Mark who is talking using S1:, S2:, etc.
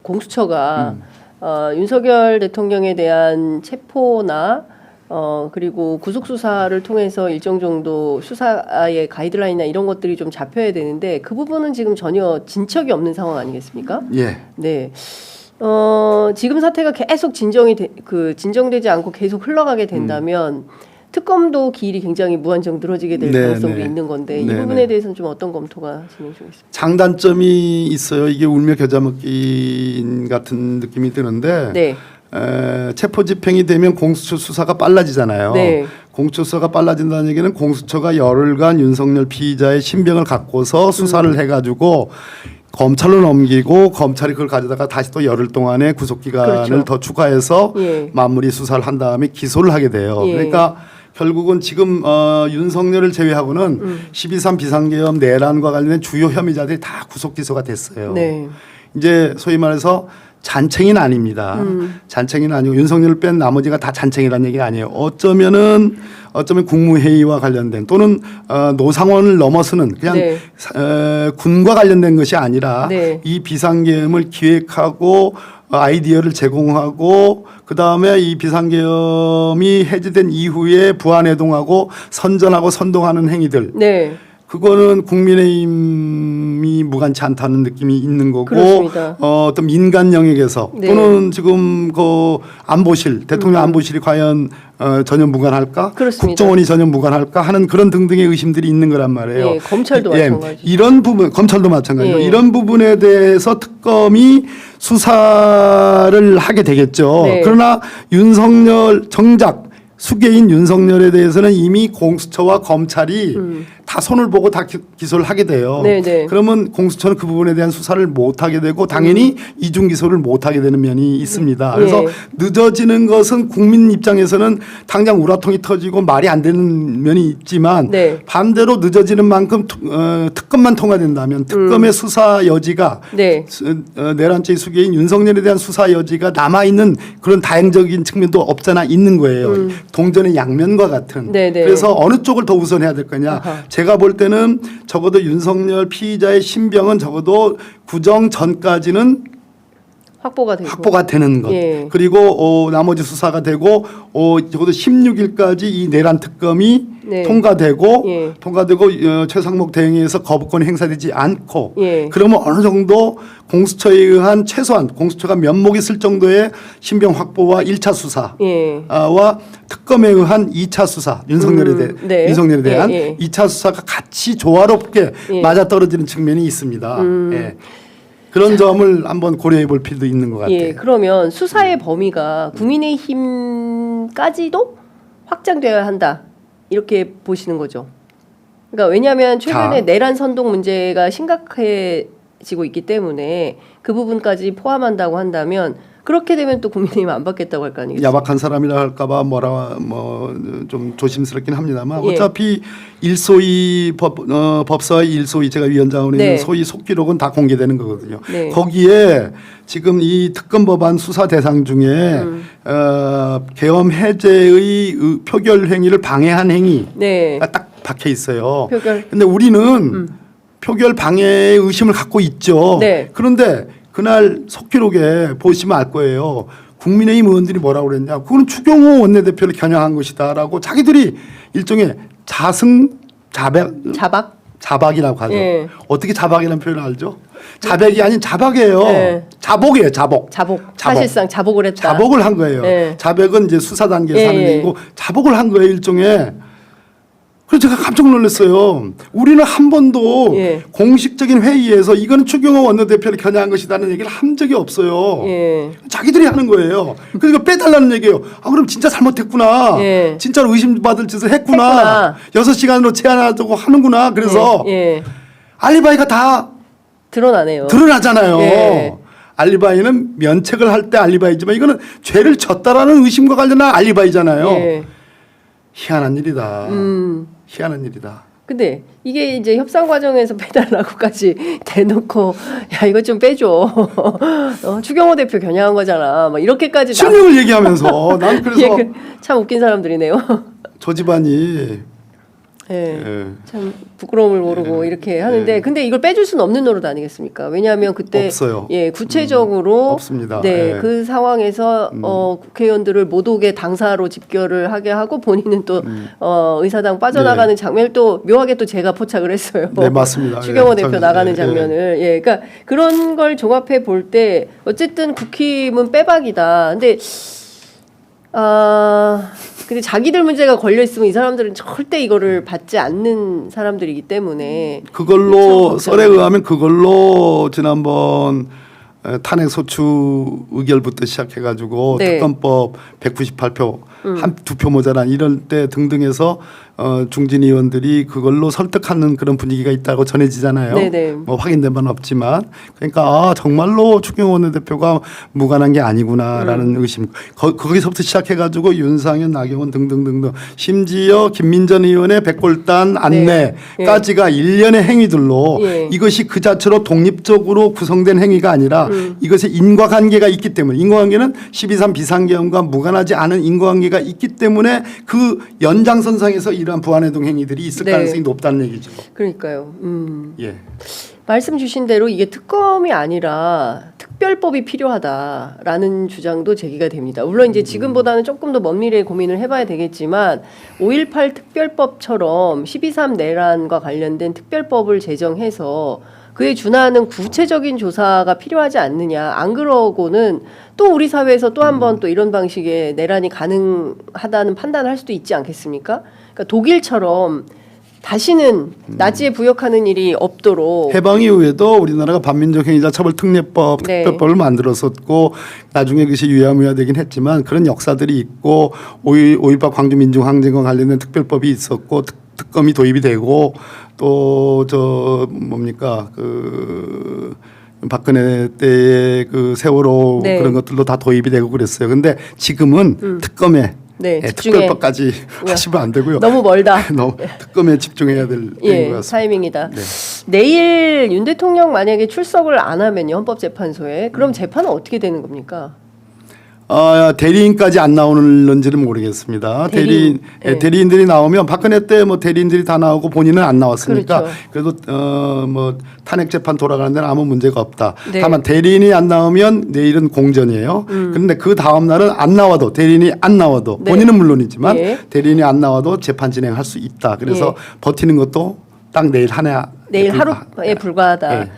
S1: 공수처가 윤석열 대통령에 대한 체포나 그리고 구속 수사를 통해서 일정 정도 수사의 가이드라인이나 이런 것들이 좀 잡혀야 되는데 그 부분은 지금 전혀 진척이 없는 상황 아니겠습니까?
S2: 예.
S1: 네. 지금 사태가 계속 진정되지 않고 계속 흘러가게 된다면 특검도 기일이 굉장히 무한정 늘어지게 될 가능성도 있는 건데 이 부분에 대해서는 좀 어떤 검토가 진행 중있습니까?
S2: 장단점이 있어요. 이게 울며 겨자 먹기 같은 느낌이 드는데
S1: 네.
S2: 체포 집행이 되면 공수처 수사가 빨라지잖아요.
S1: 네.
S2: 공수처 수사가 빨라진다는 얘기는 공수처가 열흘간 윤석열 피의자의 신병을 갖고서 수사를 해가지고 검찰로 넘기고 검찰이 그걸 가져다가 다시 또 열흘 동안의 구속기간을
S1: 그렇죠.
S2: 더 추가해서
S1: 예.
S2: 마무리 수사를 한 다음에 기소를 하게 돼요.
S1: 예.
S2: 그러니까 결국은 지금 윤석열을 제외하고는 12.3 비상계엄 내란과 관련된 주요 혐의자들이 다 구속 기소가 됐어요.
S1: 네.
S2: 이제 소위 말해서 잔챙이는 아닙니다. 잔챙이는 아니고 윤석열을 뺀 나머지가 다 잔챙이라는 얘기가 아니에요. 어쩌면 국무회의와 관련된 또는 노상원을 넘어서는 그냥
S1: 네.
S2: 군과 관련된 것이 아니라
S1: 네.
S2: 이 비상계엄을 기획하고 아이디어를 제공하고 그다음에 이 비상계엄이 해제된 이후에 부안해동하고 선전하고 선동하는 행위들.
S1: 네.
S2: 그거는 국민의힘이 무관치 않다는 느낌이 있는 거고
S1: 그렇습니다.
S2: 어떤 민간 영역에서
S1: 네.
S2: 또는 지금 그 안보실 대통령 안보실이 과연 전혀 무관할까?
S1: 그렇습니다.
S2: 국정원이 전혀 무관할까 하는 그런 등등의 의심들이 있는 거란 말이에요.
S1: 예, 검찰도 마찬가지.
S2: 이런 부분 검찰도 마찬가지고
S1: 예.
S2: 이런 부분에 대해서 특검이 수사를 하게 되겠죠.
S1: 네.
S2: 그러나 윤석열 정작 수괴인 윤석열에 대해서는 이미 공수처와 검찰이 다 손을 보고 다 기소를 하게 돼요.
S1: 네네.
S2: 그러면 공수처는 그 부분에 대한 수사를 못 하게 되고 당연히 이중 기소를 못 하게 되는 면이 있습니다. 그래서
S1: 예.
S2: 늦어지는 것은 국민 입장에서는 당장 우라통이 터지고 말이 안 되는 면이 있지만
S1: 네.
S2: 반대로 늦어지는 만큼 특검만 통과된다면 특검의 수사 여지가
S1: 네.
S2: 내란죄 수괴인 윤석열에 대한 수사 여지가 남아있는 그런 다행적인 측면도 없잖아 있는 거예요. 동전의 양면과 같은.
S1: 네네.
S2: 그래서 어느 쪽을 더 우선해야 될 거냐.
S1: 아하.
S2: 제가 볼 때는 적어도 윤석열 피의자의 신병은 적어도 구정 전까지는
S1: 확보가
S2: 되는 것.
S1: 예.
S2: 그리고 나머지 수사가 되고 적어도 16일까지 이 내란 특검이
S1: 네.
S2: 통과되고
S1: 예.
S2: 최상목 대행에서 거부권이 행사되지 않고
S1: 예.
S2: 그러면 어느 정도 공수처에 의한 최소한 공수처가 면목이 쓸 정도의 신병 확보와 1차 수사와
S1: 예.
S2: 특검에 의한 2차 수사
S1: 네.
S2: 윤석열에 대한
S1: 예.
S2: 2차 수사가 같이 조화롭게
S1: 예.
S2: 맞아떨어지는 측면이 있습니다. 예. 그런 점을 한번 고려해 볼 필요도 있는 것 같아요.
S1: 예, 그러면 수사의 범위가 국민의힘까지도 확장되어야 한다 이렇게 보시는 거죠. 그러니까 왜냐하면 최근에 내란 선동 문제가 심각해지고 있기 때문에 그 부분까지 포함한다고 한다면 그렇게 되면 또 국민의힘 안 받겠다고 할 거 아니겠어요?
S2: 야박한 사람이라 할까봐 좀 조심스럽긴 합니다만
S1: 예.
S2: 어차피 일소위 법사위 일소위 제가 위원장으로 있는
S1: 네.
S2: 소위 속기록은 다 공개되는 거거든요.
S1: 네.
S2: 거기에 지금 이 특검 법안 수사 대상 중에 계엄 해제의 표결 행위를 방해한 행위가
S1: 네.
S2: 딱 박혀 있어요.
S1: 표결.
S2: 근데 우리는 표결 방해의 의심을 갖고 있죠.
S1: 네.
S2: 그런데 그날 속기록에 보시면 알 거예요. 국민의힘 의원들이 뭐라고 그랬냐. 그건 추경호 원내대표를 겨냥한 것이다라고 자기들이 일종의 자박이라고 하죠.
S1: 예.
S2: 어떻게 자박이라는 표현을 알죠? 자백이 아닌 자박이에요.
S1: 예.
S2: 자복이에요. 자복.
S1: 사실상 자복을 했다.
S2: 자복을 한 거예요.
S1: 예.
S2: 자백은 이제 수사 단계에서 하는
S1: 예.
S2: 얘기고 자복을 한 거예요. 일종의. 그래서 제가 깜짝 놀랐어요. 우리는 한 번도
S1: 예.
S2: 공식적인 회의에서 이거는 추경호 원내대표를 겨냥한 것이라는 얘기를 한 적이 없어요.
S1: 예.
S2: 자기들이 하는 거예요. 그러니까 빼달라는 얘기예요. 아 그럼 진짜 잘못했구나.
S1: 예.
S2: 진짜로 의심받을 짓을 했구나. 6시간으로 제한하자고 하는구나. 그래서
S1: 예.
S2: 알리바이가 다
S1: 드러나네요.
S2: 드러나잖아요.
S1: 예.
S2: 알리바이는 면책을 할 때 알리바이지만 이거는 죄를 졌다라는 의심과 관련한 알리바이잖아요.
S1: 예.
S2: 희한한 일이다. 희한한 일이다.
S1: 근데 이게 이제 협상 과정에서 빼달라고까지 대놓고 야 이거 좀 빼줘. 추경호 대표 겨냥한 거잖아. 막 이렇게까지
S2: 실명을 얘기하면서 난 그래서
S1: 참 웃긴 사람들이네요.
S2: 저 집안이
S1: 예.
S2: 예.
S1: 참 부끄러움을 모르고 이렇게 하는데 근데 이걸 빼줄 수는 없는 노릇 아니겠습니까? 왜냐하면 그때
S2: 없어요.
S1: 예 구체적으로
S2: 없습니다.
S1: 네,
S2: 예.
S1: 그 상황에서 국회의원들을 못 오게 당사로 집결을 하게 하고 본인은 또 의사당 빠져나가는 장면을 또 묘하게 또 제가 포착을 했어요.
S2: 네, 맞습니다.
S1: 추경호
S2: 예,
S1: 대표
S2: 참,
S1: 나가는
S2: 예,
S1: 장면을 예, 그러니까 그런 걸 종합해 볼 때 어쨌든 국힘은 빼박이다. 근데 자기들 문제가 걸려 있으면 이 사람들은 절대 이거를 받지 않는 사람들이기 때문에
S2: 그걸로 썰에 의하면 그걸로 지난번 탄핵 소추 의결부터 시작해가지고
S1: 네.
S2: 특검법 198표 한 두 표 모자란 이럴 때 등등해서 중진 의원들이 그걸로 설득하는 그런 분위기가 있다고 전해지잖아요.
S1: 네네.
S2: 뭐 확인된 바는 없지만 그러니까 정말로 추경호 원내대표가 무관한 게 아니구나라는 의심. 거기서부터 시작해가지고 윤상현, 나경원 등등등등 심지어 김민전 의원의 백골단 안내까지가 일련의 행위들로
S1: 예.
S2: 이것이 그 자체로 독립적으로 구성된 행위가 아니라 이것에 인과관계가 있기 때문에 인과관계는 12.3 비상계엄과 무관하지 않은 인과관계가 있기 때문에 그 연장선상에서 이러한 부안해동 행위들이 있을
S1: 네.
S2: 가능성이 높다는 얘기죠.
S1: 그러니까요.
S2: 예.
S1: 말씀 주신 대로 이게 특검이 아니라 특별법이 필요하다라는 주장도 제기가 됩니다. 물론 이제 지금보다는 조금 더 먼 미래에 고민을 해봐야 되겠지만 5.18 특별법처럼 12.3 내란과 관련된 특별법을 제정해서 그에 준하는 구체적인 조사가 필요하지 않느냐. 안 그러고는 또 우리 사회에서 또 한 번 또 이런 방식의 내란이 가능하다는 판단을 할 수도 있지 않겠습니까? 그러니까 독일처럼 다시는 나치에 부역하는 일이 없도록
S2: 해방 이후에도 우리나라가 반민족 행위자 처벌 특례법
S1: 네.
S2: 특별법을 만들었었고 나중에 그것이 유야무야되긴 했지만 그런 역사들이 있고 5.18 광주 민중항쟁과 관련된 특별법이 있었고 특검이 도입이 되고 또 저 뭡니까 그 박근혜 때의 그 세월호
S1: 네.
S2: 그런 것들도 다 도입이 되고 그랬어요. 근데 지금은 특검에
S1: 네,
S2: 예,
S1: 집중해.
S2: 특별법까지 하시면 안 되고요.
S1: 너무 멀다.
S2: 너무 특검에 집중해야 될 때인 것
S1: 예,
S2: 같습니다.
S1: 타이밍이다.
S2: 네.
S1: 내일 윤 대통령 만약에 출석을 안 하면요 헌법재판소에 그럼 재판은 어떻게 되는 겁니까?
S2: 대리인까지 안 나오는지는 모르겠습니다.
S1: 대리인, 네.
S2: 대리인들이 나오면 박근혜 때 뭐 대리인들이 다 나오고 본인은 안 나왔으니까
S1: 그렇죠.
S2: 그래도 뭐 탄핵 재판 돌아가는 데는 아무 문제가 없다.
S1: 네.
S2: 다만 대리인이 안 나오면 내일은 공전이에요. 그런데 그 다음 날은 안 나와도 대리인이 안 나와도
S1: 네.
S2: 본인은 물론이지만
S1: 예.
S2: 대리인이 안 나와도 재판 진행할 수 있다. 그래서 버티는 것도 딱 내일 하나
S1: 내일 하루에 불과하다.
S2: 예.